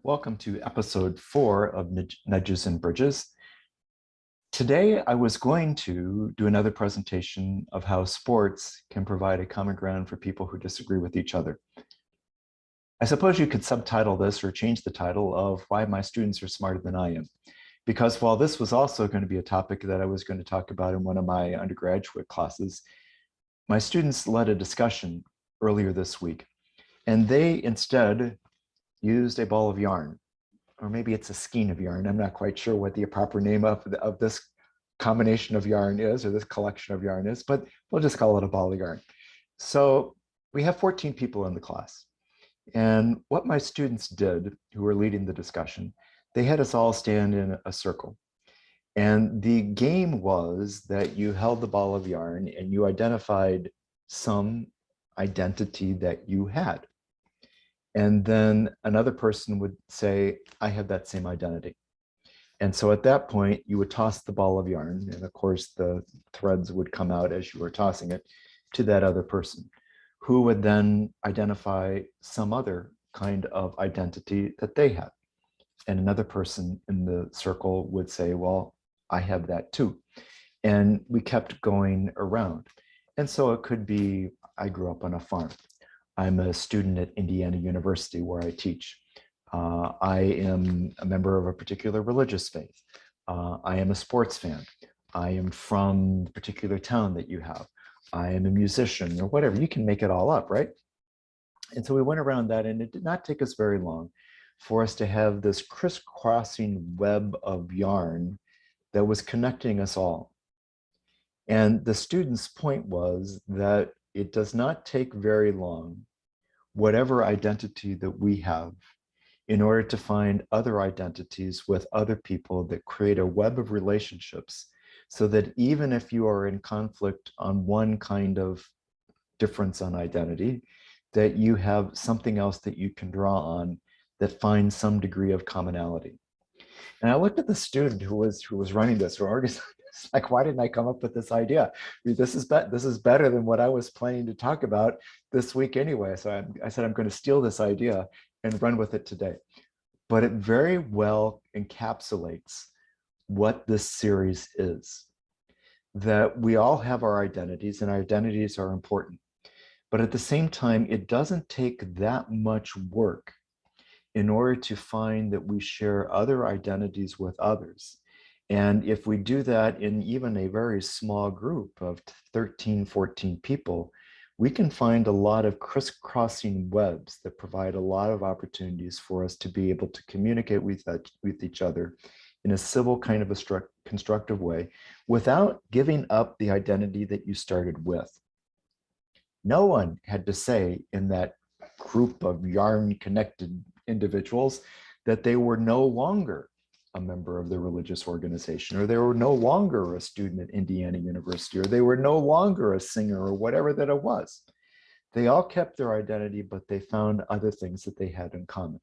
Welcome to episode 4 of Nudges and Bridges. Today, I was going to do another presentation of how sports can provide a common ground for people who disagree with each other. I suppose you could subtitle this or change the title of Why My Students Are Smarter Than I Am. Because while this was also going to be a topic that I was going to talk about in one of my undergraduate classes, my students led a discussion earlier this week, and they instead used a ball of yarn, or maybe it's a skein of yarn. I'm not quite sure what the proper name of this combination of yarn is, or this collection of yarn is, but we'll just call it a ball of yarn. So we have 14 people in the class. And what my students did, who were leading the discussion, they had us all stand in a circle. And the game was that you held the ball of yarn and you identified some identity that you had. And then another person would say, I have that same identity. And so at that point, you would toss the ball of yarn, and of course, the threads would come out as you were tossing it to that other person, who would then identify some other kind of identity that they had. And another person in the circle would say, well, I have that too. And we kept going around. And so it could be, I grew up on a farm. I'm a student at Indiana University where I teach. I am a member of a particular religious faith. I am a sports fan. I am from the particular town that you have. I am a musician or whatever. You can make it all up, right? And so we went around that, and it did not take us very long for us to have this crisscrossing web of yarn that was connecting us all. And the student's point was that it does not take very long, whatever identity that we have, in order to find other identities with other people that create a web of relationships, so that even if you are in conflict on one kind of difference on identity, that you have something else that you can draw on that finds some degree of commonality. And I looked at the student who was running this or organizing this, like, why didn't I come up with this idea? I mean, this is better than what I was planning to talk about this week anyway. So I said, I'm going to steal this idea and run with it today. But it very well encapsulates what this series is. That we all have our identities, and our identities are important. But at the same time, it doesn't take that much work in order to find that we share other identities with others. And if we do that in even a very small group of 13, 14 people, we can find a lot of crisscrossing webs that provide a lot of opportunities for us to be able to communicate with each other in a civil kind of a constructive way without giving up the identity that you started with. No one had to say in that group of yarn-connected individuals that they were no longer a member of the religious organization, or they were no longer a student at Indiana University, or they were no longer a singer, or whatever that it was. They all kept their identity, but they found other things that they had in common.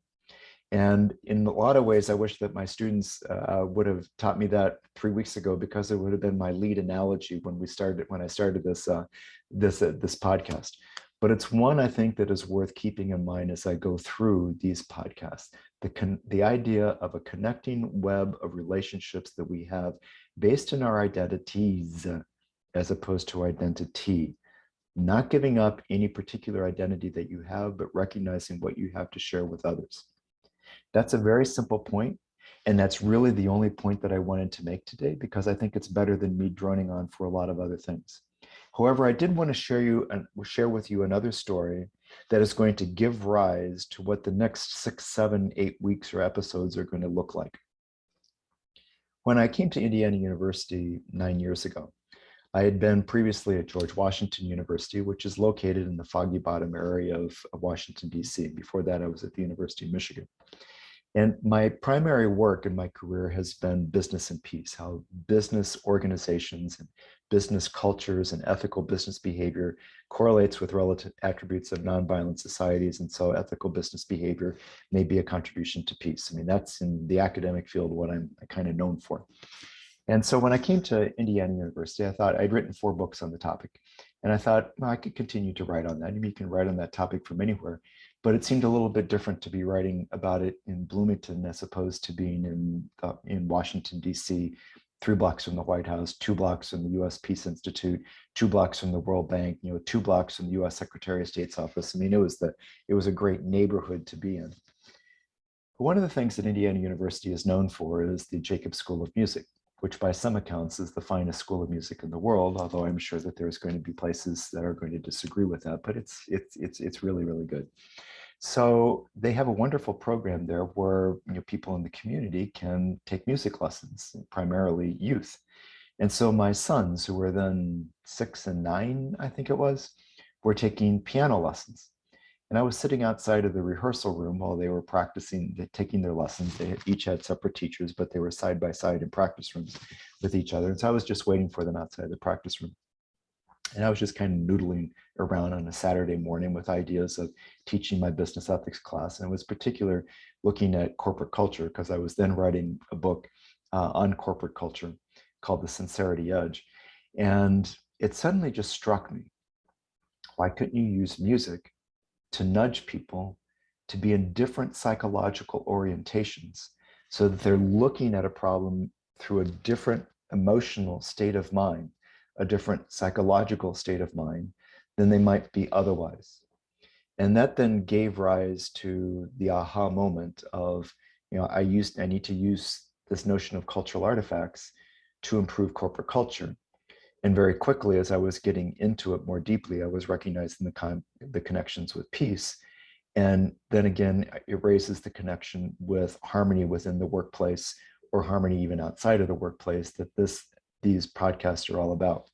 And in a lot of ways, I wish that my students would have taught me that 3 weeks ago, because it would have been my lead analogy when I started this podcast. But it's one I think that is worth keeping in mind as I go through these podcasts. The idea of a connecting web of relationships that we have based on our identities as opposed to identity. Not giving up any particular identity that you have, but recognizing what you have to share with others. That's a very simple point, and that's really the only point that I wanted to make today, because I think it's better than me droning on for a lot of other things. However, I did want to share with you another story that is going to give rise to what the next 6, 7, 8 weeks or episodes are going to look like. When I came to Indiana University 9 years ago, I had been previously at George Washington University, which is located in the Foggy Bottom area of Washington, D.C. Before that, I was at the University of Michigan. And my primary work in my career has been business and peace, how business organizations and business cultures and ethical business behavior correlates with relative attributes of nonviolent societies. And so ethical business behavior may be a contribution to peace. I mean, that's in the academic field what I'm kind of known for. And so when I came to Indiana University, I thought I'd written 4 books on the topic. And I thought, well, I could continue to write on that. You can write on that topic from anywhere. but it seemed a little bit different to be writing about it in Bloomington as opposed to being in Washington, D.C., 3 blocks from the White House, 2 blocks from the U.S. Peace Institute, 2 blocks from the World Bank, 2 blocks from the U.S. Secretary of State's office. I mean, it was a great neighborhood to be in. One of the things that Indiana University is known for is the Jacobs School of Music, which by some accounts is the finest school of music in the world, although I'm sure that there's going to be places that are going to disagree with that, but it's really, really good. So they have a wonderful program there where people in the community can take music lessons, primarily youth. And so my sons, who were then 6 and 9, I think it was, were taking piano lessons. And I was sitting outside of the rehearsal room while they were practicing, taking their lessons. They each had separate teachers, but they were side by side in practice rooms with each other. And so I was just waiting for them outside the practice room. And I was just kind of noodling around on a Saturday morning with ideas of teaching my business ethics class. And I was particular looking at corporate culture because I was then writing a book on corporate culture called The Sincerity Edge. And it suddenly just struck me, why couldn't you use music to nudge people to be in different psychological orientations so that they're looking at a problem through a different emotional state of mind, a different psychological state of mind than they might be otherwise. And that then gave rise to the aha moment of, I need to use this notion of cultural artifacts to improve corporate culture. And very quickly, as I was getting into it more deeply, I was recognizing the connections with peace. And then again, it raises the connection with harmony within the workplace or harmony even outside of the workplace that these podcasts are all about.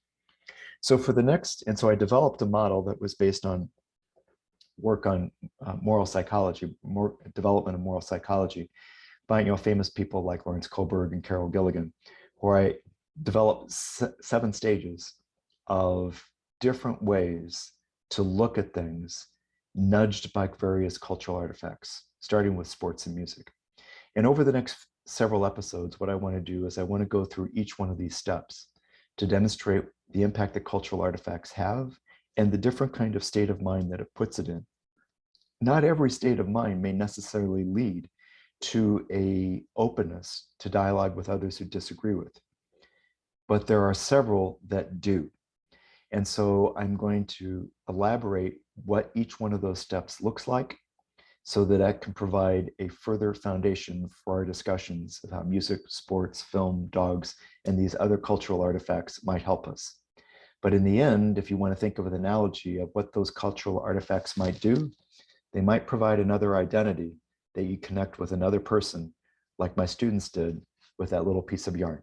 So so I developed a model that was based on work on moral psychology, development of moral psychology by famous people like Lawrence Kohlberg and Carol Gilligan, where I developed 7 stages of different ways to look at things nudged by various cultural artifacts, starting with sports and music. And over the next several episodes, what I want to do is I want to go through each one of these steps to demonstrate the impact that cultural artifacts have and the different kind of state of mind that it puts it in. Not every state of mind may necessarily lead to a openness to dialogue with others who disagree with, but there are several that do. And so I'm going to elaborate what each one of those steps looks like so that I can provide a further foundation for our discussions of how music, sports, film, dogs, and these other cultural artifacts might help us. But in the end, if you want to think of an analogy of what those cultural artifacts might do, they might provide another identity that you connect with another person, like my students did with that little piece of yarn.